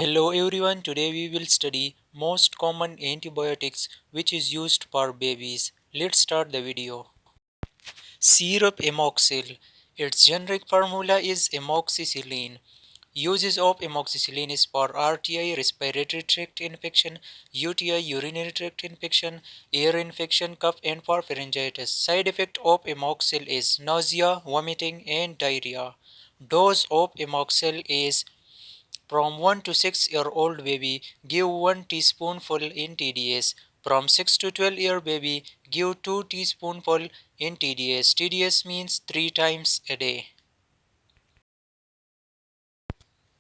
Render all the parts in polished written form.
Hello everyone, today we will study most common antibiotics which is used for babies. Let's start the video. Syrup amoxil. Its generic formula is amoxicillin. Uses of amoxicillin is for RTI, respiratory tract infection, UTI, urinary tract infection, ear infection, cough, and for pharyngitis. Side effect of amoxil is nausea, vomiting, and diarrhea. Dose of amoxil is from 1 to 6-year-old baby, give 1 teaspoonful in TDS. From 6 to 12-year baby, give 2 teaspoonful in TDS. TDS means 3 times a day.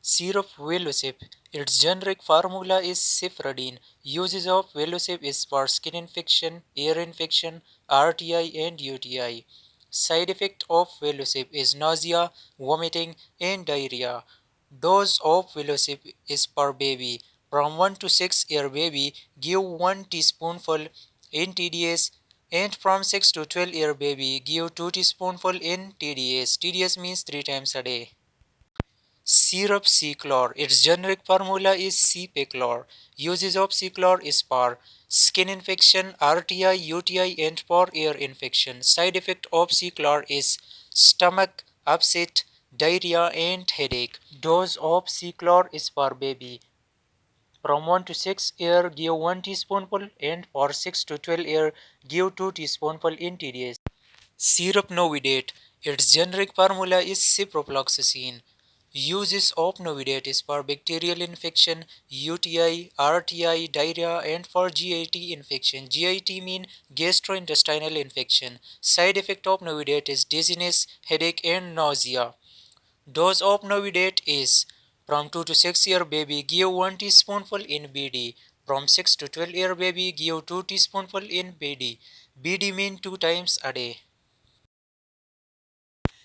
Syrup Velocip. Its generic formula is cefradine. Uses of Velocip is for skin infection, ear infection, RTI and UTI. Side effect of Velocip is nausea, vomiting and diarrhea. Dose of Velocip is per baby. From 1 to 6-year baby, give 1 teaspoonful in TDS, and from 6 to 12-year baby, give 2 teaspoonful in TDS. TDS means 3 times a day. Syrup Ciclor. Its generic formula is Cipaclor. Uses of Ciclor is for skin infection, RTI, UTI, and for ear infection. Side effect of Ciclor is stomach upset, diarrhea, and headache. Dose of Ciclor is for baby. From 1 to 6 year, give 1 teaspoonful, and for 6 to 12 year, give 2 teaspoonful in TDS. Syrup novidat. Its generic formula is ciprofloxacin. Uses of novidat is for bacterial infection, UTI, RTI, diarrhea, and for GIT infection. GIT mean gastrointestinal infection. Side effect of novidat is dizziness, headache, and nausea. Dose of novidat is from 2 to 6-year baby, give 1 teaspoonful in BD. From 6 to 12-year baby, give 2 teaspoonful in BD. BD mean 2 times a day.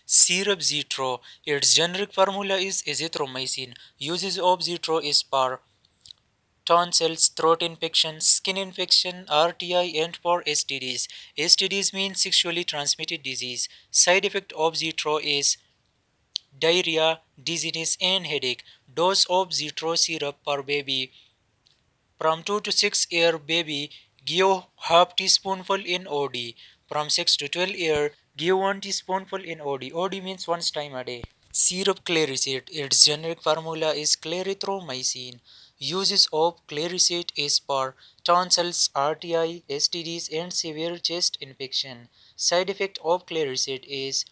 Syrup Zetro. Its generic formula is azithromycin. Uses of Zetro is for tonsils, throat infection, skin infection, RTI, and for STDs. STDs mean sexually transmitted disease. Side effect of Zetro is diarrhea, dizziness, and headache. Dose of Zetro syrup per baby. From 2 to 6-year baby, give half teaspoonful in OD. From 6 to 12-year, give 1 teaspoonful in OD. OD means once time a day. Syrup Clariset. Its generic formula is clarithromycin. Uses of Clariset is for tonsils, RTI, STDs, and severe chest infection. Side effect of Clariset is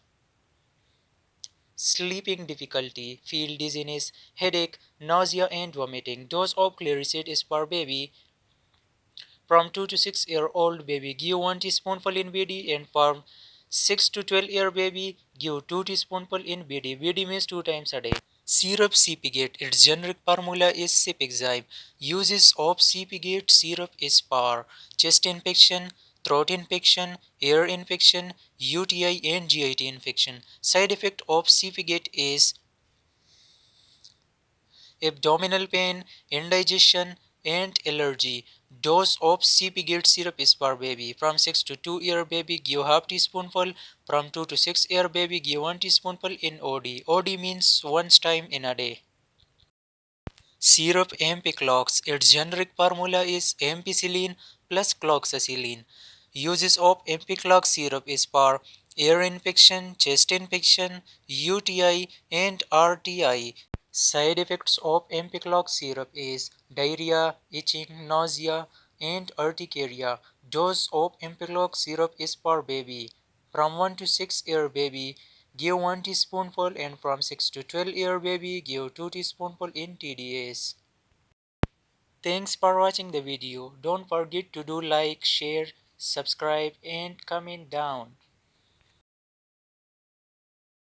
sleeping difficulty, feel dizziness, headache, nausea, and vomiting. Dose of Clariset is per baby. From 2 to 6-year-old baby, give 1 teaspoonful in BD, and from 6 to 12-year baby, give 2 teaspoonful in BD. BD means 2 times a day. Syrup cefiget. Its generic formula is cefixime. Uses of cefiget syrup is for chest infection, throat infection, ear infection, UTI, and GIT infection. Side effect of cefiget is abdominal pain, indigestion, and allergy. Dose of cefiget syrup is for baby. From 6 to 2-year baby, give half teaspoonful. From 2 to 6-year baby, give 1 teaspoonful in OD. OD means once time in a day. Syrup Ampiclox. Its generic formula is ampicillin plus cloxacillin. Uses of Ampiclox syrup is for ear infection, chest infection, UTI, and RTI. Side effects of Ampiclox syrup is diarrhea, itching, nausea, and urticaria. Dose of Ampiclox syrup is for baby. From 1 to 6-year baby, give 1 teaspoonful, and from 6 to 12-year baby, give 2 teaspoonful in TDS. Thanks for watching the video. Don't forget to do like, share, subscribe, and comment down.